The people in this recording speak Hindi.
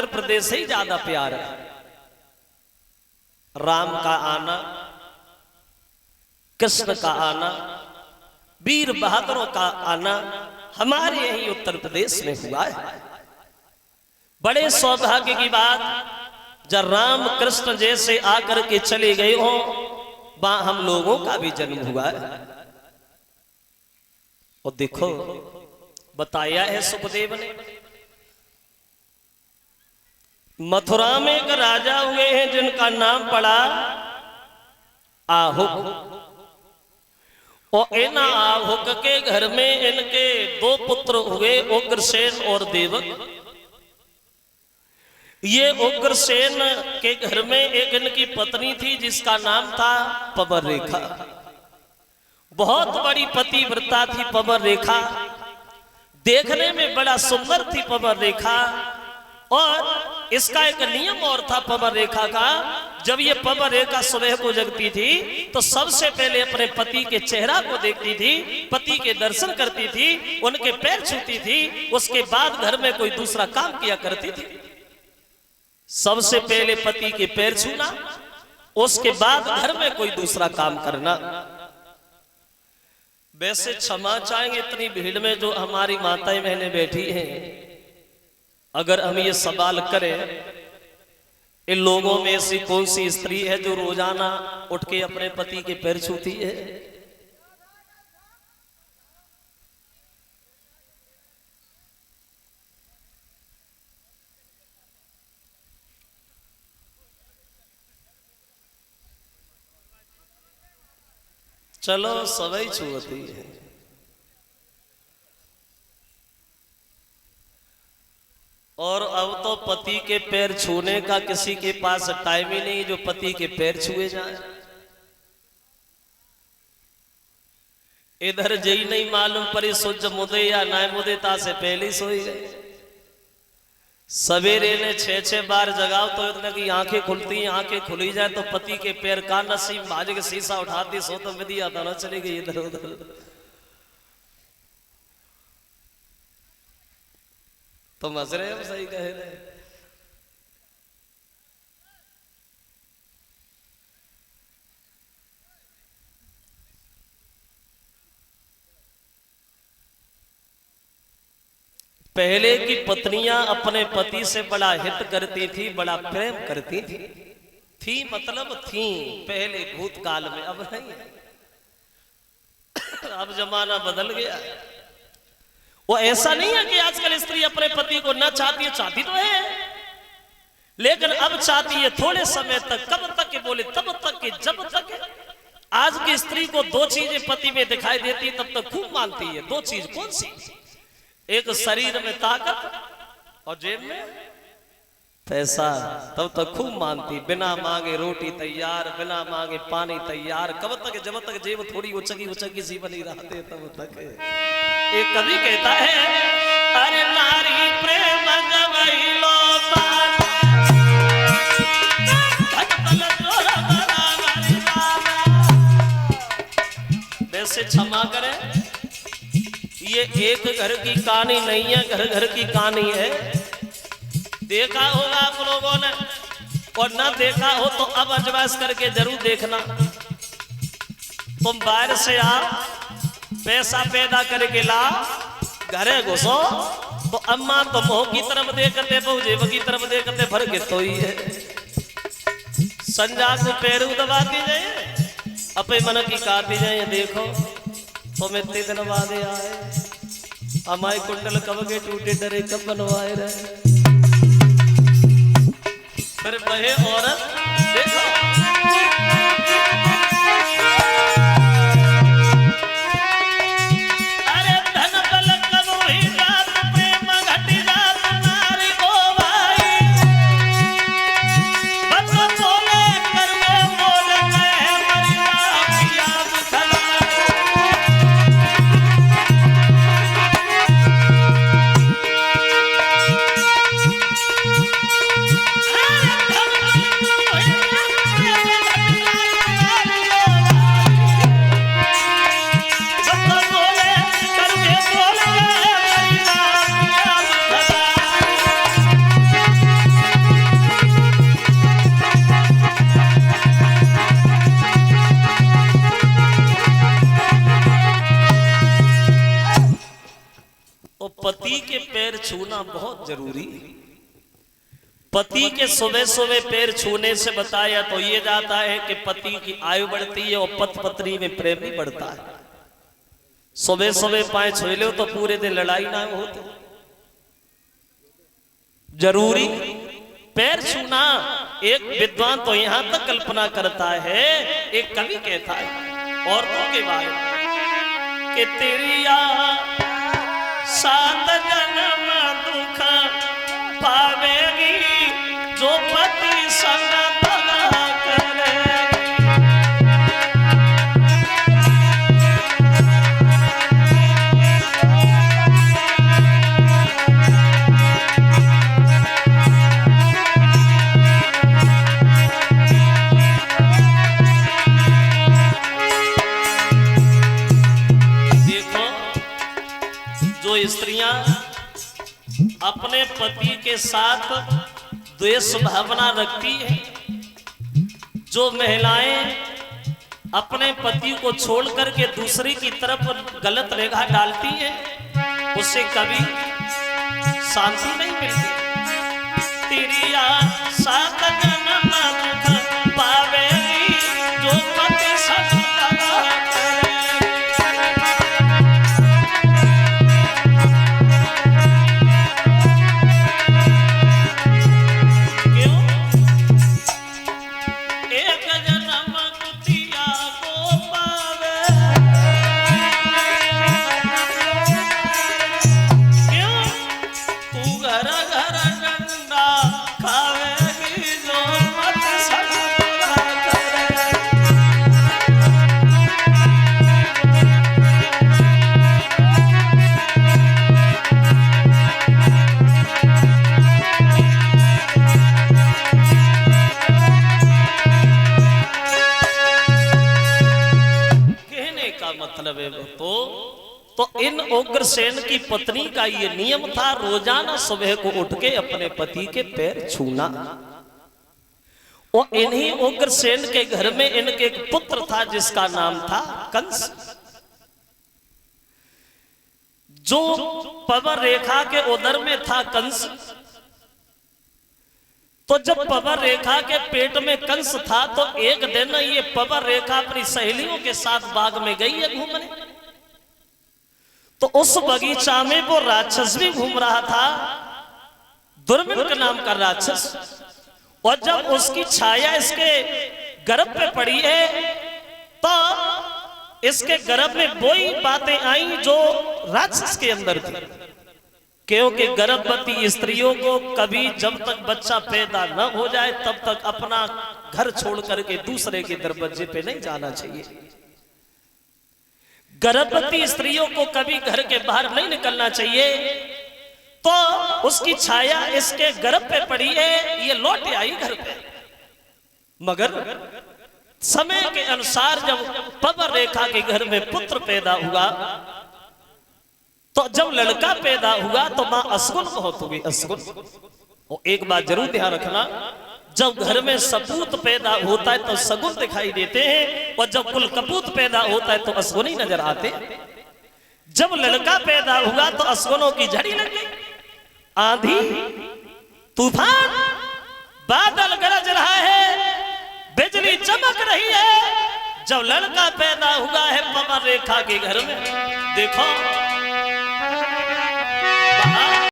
उत्तर प्रदेश ही ज्यादा प्यारा है। राम का आना, कृष्ण का आना, वीर बहादुरों का आना हमारे यही उत्तर प्रदेश में हुआ है। बड़े सौभाग्य की बात, जब राम कृष्ण जैसे आकर के चले गए हो, वहां हम लोगों का भी जन्म हुआ है। और देखो बताया है सुखदेव ने, मथुरा में एक राजा हुए हैं जिनका नाम पड़ा आहुक। और इन आहुक के घर में इनके दो पुत्र हुए, उग्रसेन और देवक। ये उग्रसेन के घर में एक इनकी पत्नी थी जिसका नाम था पवन रेखा। बहुत बड़ी पतिव्रता थी पवन रेखा, देखने में बड़ा सुंदर थी पवन रेखा। और इसका एक नियम और था पवन रेखा का, जब ये पवन रेखा सुबह को जगती थी तो सबसे पहले अपने पति के चेहरा को देखती थी, पति के दर्शन करती थी, उनके पैर छूती थी, उसके बाद घर में कोई दूसरा काम किया करती थी। सबसे पहले पति के पैर छूना, उसके बाद घर में कोई दूसरा काम करना। वैसे क्षमा चाहेंगे इतनी भीड़ में जो हमारी माताएं बहनें बैठी हैं, अगर हम ये सवाल करें, इन लोगों में ऐसी कौन सी स्त्री है जो रोजाना उठ के अपने पति के पैर छूती है? चलो सभी छूती है। और अब तो पति के पैर छूने का किसी के पास टाइम ही नहीं जो पति के पैर छुए जाए। इधर जई नहीं मालूम परी सूरज मुदे या नाय मुदेता से पहले सोई गए। सवेरे ने 6-6 बार जगाओ तो इतने की आंखें खुलती, आंखें खुली जाए तो पति के पैर का नसीब भाजे के शीशा उठाती सो तो विधि आता ना चली गई इधर उधर। तो मज रहे हम सही कह रहे। पहले की पत्नियां अपने पति से बड़ा हित करती थी, बड़ा प्रेम करती थी मतलब थी पहले भूतकाल में, अब नहीं है। अब जमाना बदल गया है। वो ऐसा नहीं है कि आजकल स्त्री अपने पति को ना चाहती है, चाहती तो है, लेकिन अब चाहती है थोड़े समय तक। कब तक के बोले? तब तक के जब तक। आज की स्त्री को दो चीजें पति में दिखाई देती है तब तक खूब मानती है। दो चीज कौन सी? एक शरीर में ताकत और जेब में पैसा, तब तक खूब मानती। बिना मांगे रोटी तैयार, बिना मांगे पानी तैयार। कब तक? जब तक जेब थोड़ी उचकी उचकी सी बनी रहते तब तक। एक कवि कहता है, अरे नारी प्रेम गवैलो वैसे क्षमा करें, ये एक घर की कहानी नहीं है, घर घर की कहानी है। देखा होगा आप लोगों ने, और ना देखा हो तो अब अजमाइश करके जरूर देखना। तुम बाहर से आ, पैसा पैदा करके ला, घरे घुसो तो अम्मा तो मुंह की तरफ देखते, बहु जेब की तरफ देखते, भर के तो ही है। संजा को पैर दबाती जाए, अपने मन की काटी जाए। देखो तुम इतने दिन बाद आए, हमारे कुंडल कब के टूटे डरे कब बनवाए रहे। फिर बहे औरत देखो, अरे धन बल कब हुई रात, प्रेम घटी रात, नारी को भाई बस बोले करवे बोल गए मरी याद खला। पैर छूना बहुत जरूरी है। पति के सुबह सुबह पैर छूने से बताया तो ये जाता है कि पति की आयु बढ़ती है और पति पत्नी में प्रेम भी बढ़ता है। सुबह सुबह पाए छू लो तो पूरे दिन लड़ाई ना होती। जरूरी पैर छूना। एक विद्वान तो यहां तक कल्पना करता है, एक कवि कहता है औरतों के बारे में कि तेरी सात जन्म दुख पावेगी जो पति संग भला करेगी। देखो जो स्त्रियां अपने पति के साथ द्वेष भावना रखती है, जो महिलाएं अपने पति को छोड़ करके दूसरी की तरफ गलत रेखा डालती हैं, उससे कभी शांति नहीं मिलती। तेरी सात जन्म दुख पावेगी जो पति संग भला करेगी। मतलब है तो इन उग्रसेन की पत्नी का ये नियम था, रोजाना सुबह को उठ के अपने पति के पैर छूना। और इन्हीं उग्रसेन के घर में इनके एक पुत्र था जिसका नाम था कंस, जो पवर रेखा के उदर में था कंस। तो जब पवर रेखा के पेट में कंस था तो एक दिन ये पवर रेखा अपनी सहेलियों के साथ बाग में गई है घूमने। तो उस बगीचा में वो राक्षस भी घूम रहा था, दुर्मिन नाम का राक्षस। और जब उसकी छाया इसके गर्भ पे पड़ी है तो इसके गर्भ में वही बातें आई जो राक्षस के अंदर थी। क्योंकि गर्भवती स्त्रियों को कभी जब तक बच्चा पैदा न हो जाए तब तक अपना घर छोड़ करके दूसरे के दरवाजे पे नहीं जाना चाहिए। गर्भवती स्त्रियों को कभी घर के बाहर नहीं निकलना चाहिए। तो उसकी छाया इसके गर्भ पे पड़ी है, ये लौट आई घर पे। मगर समय के अनुसार जब पवर रेखा के घर में पुत्र पैदा हुआ तो जब लड़का पैदा हुआ तो मां असगुन बहुत हुई, असगुन। और एक बात जरूर ध्यान रखना, जब घर में सपूत पैदा होता है तो सगुन दिखाई देते हैं, और जब कुल कपूत पैदा होता है तो असगुन ही नजर आते। जब लड़का पैदा हुआ तो असगुनों की झड़ी लग गई। आंधी तूफान, बादल गरज रहा है, बिजली चमक रही है। जब लड़का पैदा हुआ है पवन रेखा के घर में, देखो